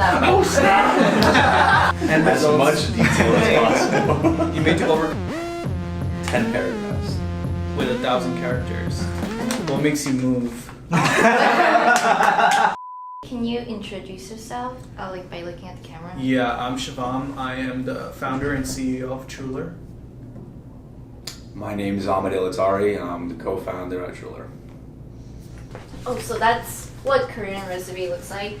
Oh snap! And as much detail as possible. You made to over 10 paragraphs. with 1,000 characters. What makes you move? Can you introduce yourself, like by looking at the camera? Yeah, I'm Shivam. I am the founder and CEO of Troolr의. My name is Ahmed Ilatari, and I'm the co-founder at Troolr의. Oh, so that's what Korean resume looks like.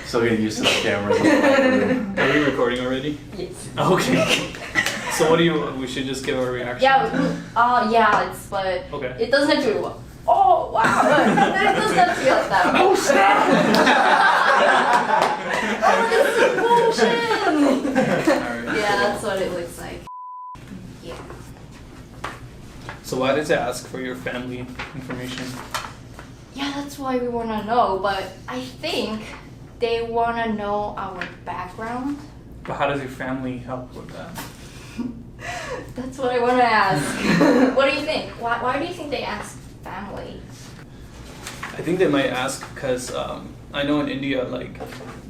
So getting used to the camera. Are we recording already? Yes. Okay. So what do you? We should just give our reaction. Yeah. Yeah. It's but Okay. it doesn't have to be. Oh wow! It doesn't have to be like that. Oh snap! Oh, this is bullshit. Alright. Yeah, that's what it looks like. Yeah. So why does it ask for your family information? Yeah, that's why we wanna know. But I think they wanna know our background. But how does your family help with that? That's what I wanna ask. What do you think? Why do you think they ask family? I think they might ask because I know in India, like,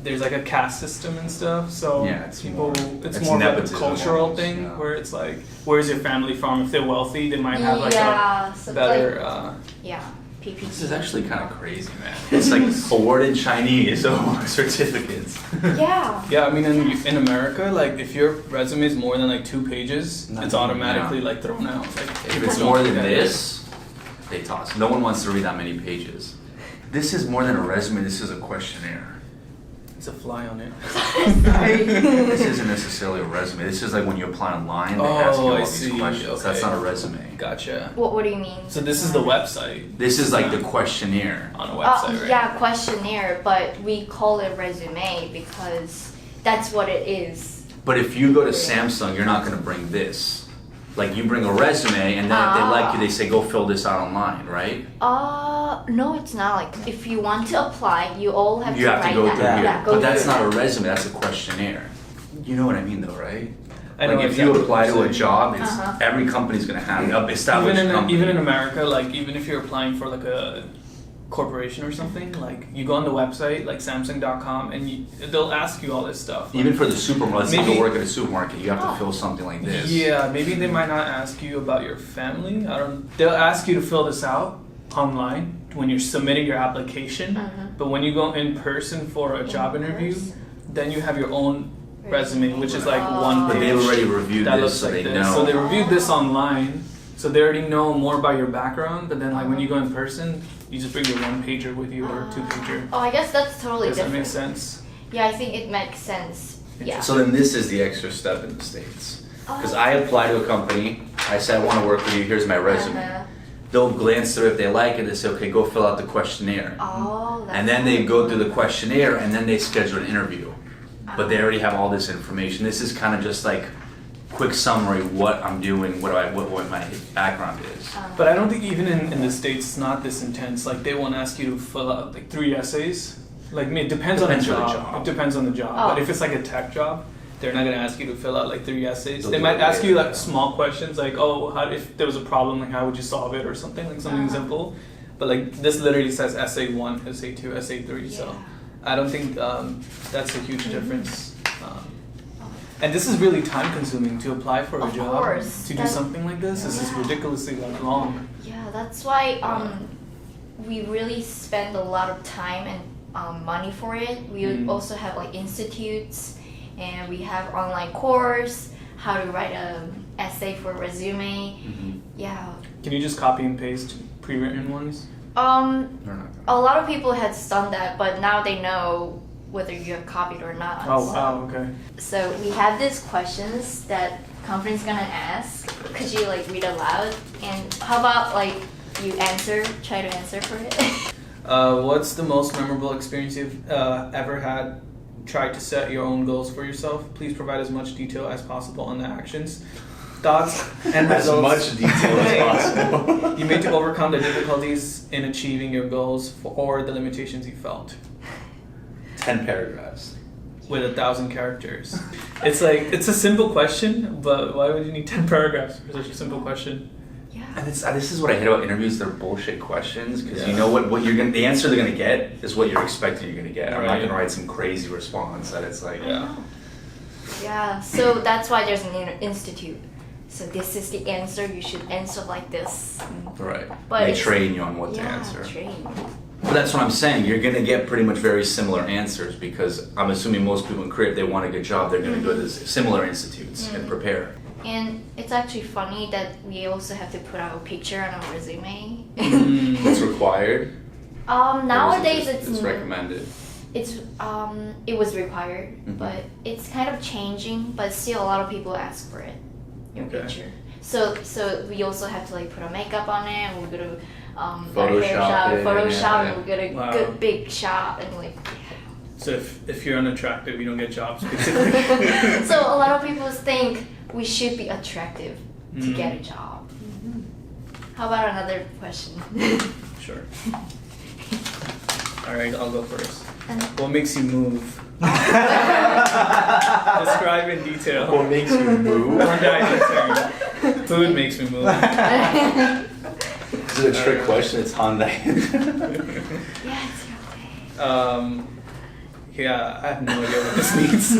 there's like a caste system and stuff. So Yeah, it's people, more- it's it's more of like a nepotism cultural almost, thing yeah. where it's like, where's your family from? If they're wealthy, they might have like Yeah, a so better. Yeah, PPT. This is actually kind of crazy, man. It's like awarded Chinese certificates. Yeah. Yeah, I mean, in America, like, if your resume is more than like 2 pages, Nothing, it's automatically yeah. like thrown out. Like, If it's more than this, they toss. No one wants to read that many pages. This is more than a resume, this is a questionnaire. it's a fly on it. Sorry. This isn't necessarily a resume. This is like when you apply online, they ask you Oh, all I these see. questions. That's Okay. not a resume. Gotcha. What do you mean? So this is the website This is like the questionnaire. on a website, right? Yeah, questionnaire, but we call it resume because that's what it is. But if you go to Samsung, you're not going to bring this. Like you bring a resume, and then if they like you, they say go fill this out online, right? No, it's not like if you want to apply, you all have You to have to write go that. through here. Yeah, go But that's through not a that. resume. That's a questionnaire. You know what I mean, though, right? I know Like if exactly you what apply you're to a saying. job, it's Uh-huh. every company's going to have an established Even in company. even in America, like even if you're applying for like a corporation or something, like you go on the website like Samsung.com and they'll ask you all this stuff. Even for the supermarket, let's say Maybe- you work at a supermarket, you have to Oh. fill something like this. Yeah, maybe they might not ask you about your family. I don't. They'll ask you to fill this out online when you're submitting your application. Mhm. But when you go in person for a job interview, person. then you have your own resume, which is like Oh. one But page. they've already reviewed that this, looks so like they this. know. So they reviewed this online, so they already know more about your background. But then, like when you go in person, you just bring your one pager with you or 2-pager. Oh, I guess that's totally Does that different. make sense? Yeah, I think it makes sense. Yeah. So then this is the extra step in the States. Because Oh. I apply to a company, I say I want to work with you, here's my resume. Uh-huh. They'll glance through it, if they like it, they say, okay, go fill out the questionnaire. Oh, that's And then they go through the questionnaire and then they schedule an interview. But they already have all this information. This is kind of just like quick summary what I'm doing, what my background is. But I don't think even in the States it's not this intense. Like they won't ask you to fill out like 3 essays. Like it depends on the Depends on the job. job. It depends on the job. Oh. But if it's like a tech job, they're not gonna ask you to fill out like 3 essays. They'll They do might it ask you later, like yeah. small questions like, oh, how, if there was a problem, like how would you solve it or something, like something Uh-huh. simple. But like this literally says essay 1, essay 2, essay 3. So I don't think that's a huge difference. And this is really time consuming to apply for a Of job. course. To do That- something like this is Yeah. ridiculously like, long. Yeah, that's why we really spend a lot of time and money for it. We Mm. also have like institutes, and we have online course how to write a essay for resume. Mhm. Yeah. Can you just copy and paste pre-written ones? They're not gonna- A lot of people have done that, but now they know whether you have copied or not. Oh so. wow, okay. So we have these questions that company's gonna ask. Could you like read aloud? And how about like you try to answer for it? What's the most memorable experience you've ever had? Try to set your own goals for yourself. Please provide as much detail as possible on the actions, thoughts, and As results much detail as possible. you made to overcome the difficulties in achieving your goals or the limitations you felt. 10 paragraphs. With 1,000 characters. It's like, it's a simple question, but why would you need 10 paragraphs for such a simple question? Yeah. And this is what I hate about interviews. They're bullshit questions because you know what you're gonna. The answer they're gonna get is what you're expecting you're gonna get. I'm not gonna write some crazy response that it's like. Yeah. So that's why there's an institute. So this is the answer. You should answer like this. Right. But they train you on what to yeah, answer. train. But that's what I'm saying. You're gonna get pretty much very similar answers because I'm assuming most people in Korea, if they want a good job, they're gonna go to similar institutes and prepare. And it's actually funny that we also have to put our picture on our resume. What's required? Nowadays it's recommended. It was required, but it's kind of changing. But still, a lot of people ask for it. Your picture. So we also have to like put a makeup on it. And we're gonna Photoshop, and we get a good big shot and like. So if you're unattractive, you don't get jobs, basically. So a lot of people think we should be attractive to get a job. How about another question? Sure. All right, I'll go first. What makes you move? Describe in detail. What makes you move? Food makes me move. Is it a trick question? It's Hyundai. Yeah, it's okay. Yeah, I have no idea what this means.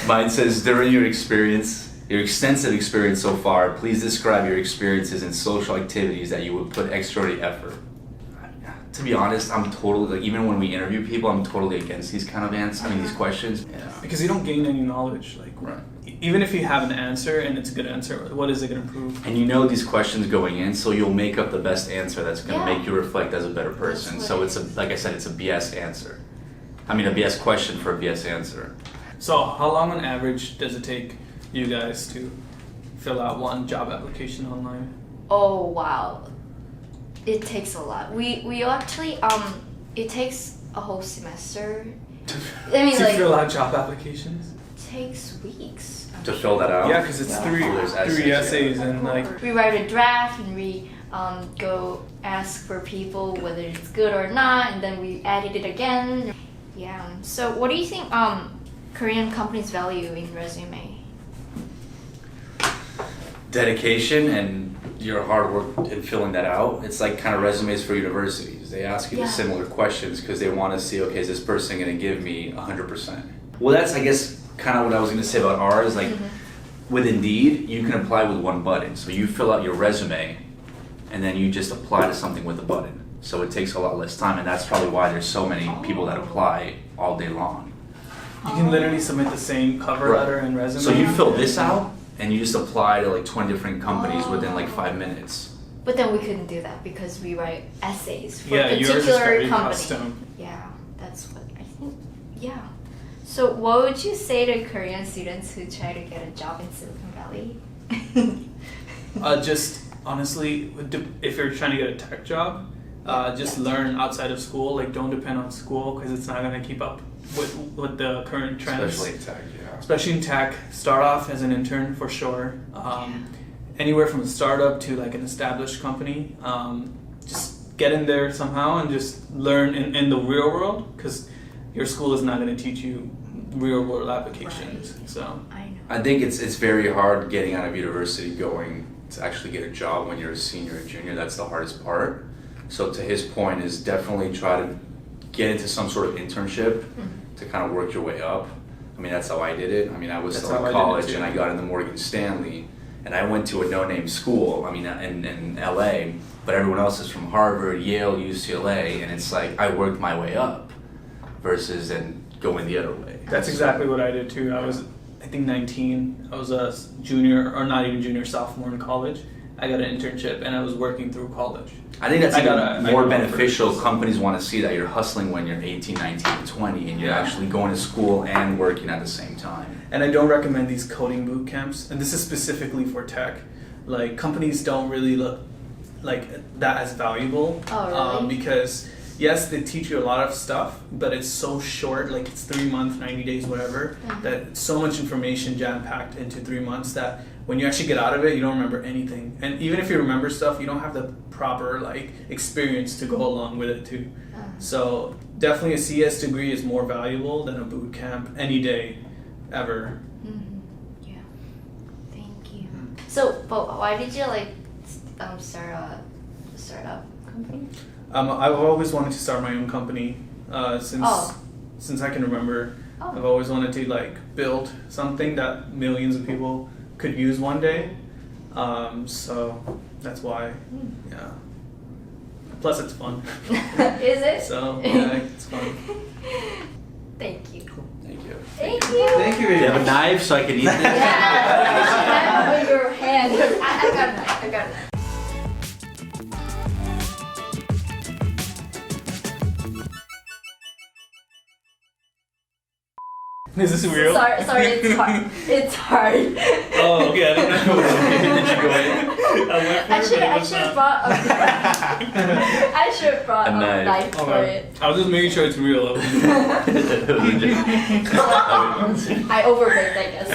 Mine says, during your extensive experience so far, please describe your experiences in social activities that you would put extraordinary effort. To be honest, I'm totally, like, even when we interview people, I'm totally against these kind of answers, these questions. Yeah. Because you don't gain any knowledge. Like, even if you have an answer and it's a good answer, what is it going to prove? And you know these questions going in, so you'll make up the best answer that's going to make you reflect as a better person. So it's like I said, it's a BS answer. A BS question for a BS answer. So how long on average does it take you guys to fill out one job application online? Oh wow, it takes a lot. We actually it takes a whole semester. To fill out job applications? It takes weeks. To fill that out? Yeah, because it's three essays and like. We write a draft and we go ask for people whether it's good or not, and then we edit it again. Yeah. So what do you think Korean companies value in resume? Dedication and your hard work in filling that out. It's like kind of resumes for universities. They ask you similar questions because they want to see, okay, is this person going to give me 100%? Well, that's, I guess, kind of what I was going to say about ours. Like, with Indeed, you can apply with one button. So you fill out your resume, and then you just apply to something with a button. So it takes a lot less time, and that's probably why there's so many people that apply all day long. You can literally submit the same cover letter and resume. So you fill this out, and you just apply to like 20 different companies within like 5 minutes. But then we couldn't do that because we write essays for yours is particular very company. custom. Yeah, that's what I think. Yeah. So what would you say to Korean students who try to get a job in Silicon Valley? Just honestly, if you're trying to get a tech job, just learn outside of school. Like, don't depend on school because it's not going to keep up with the current trends. Especially in tech, Especially in tech. Start off as an intern for sure. Anywhere from a startup to like an established company. Just get in there somehow and just learn in the real world because your school is not going to teach you real world applications. So I think it's very hard getting out of university going to actually get a job when you're a senior or junior. That's the hardest part. So to his point is definitely try to get into some sort of internship to kind of work your way up. That's how I did it. I was still in college and I got into Morgan Stanley and I went to a no-name school, in LA, but everyone else is from Harvard, Yale, UCLA, and it's like I worked my way up versus then going the other way. That's exactly what I did too. I was, I think 19. I was a junior, or not even junior, sophomore in college. I got an internship and I was working through college. I think that's more beneficial. Companies want to see that you're hustling when you're 18, 19, 20 and you're actually going to school and working at the same time. And I don't recommend these coding boot camps, and this is specifically for tech. Like, companies don't really look like that as valuable. Oh, really? Because yes, they teach you a lot of stuff, but it's so short, like it's 3 months, 90 days, whatever, that so much information jam-packed into 3 months that when you actually get out of it, you don't remember anything. And even if you remember stuff, you don't have the proper experience to go along with it too. So definitely a CS degree is more valuable than a boot camp any day, ever. Yeah. Thank you. So, but why did you like start a startup company? I've always wanted to start my own company since I can remember. Oh. I've always wanted to like build something that millions of people could use one day. So that's why. Yeah. Plus, it's fun. Is it? So yeah, it's fun. Thank you. Thank you. Thank you. Thank you. Do you have a knife so I can eat this? Yeah, you should have it with your hand. I got a knife. I got a knife. Is this real? Sorry, it's hard. It's hard. Oh, okay. I didn't know. Did you go in? I went for I it, should but it have was not. brought I should have brought A a knife. knife for Okay. it. I was just making sure it's real. It was legit. I overbaked, I guess.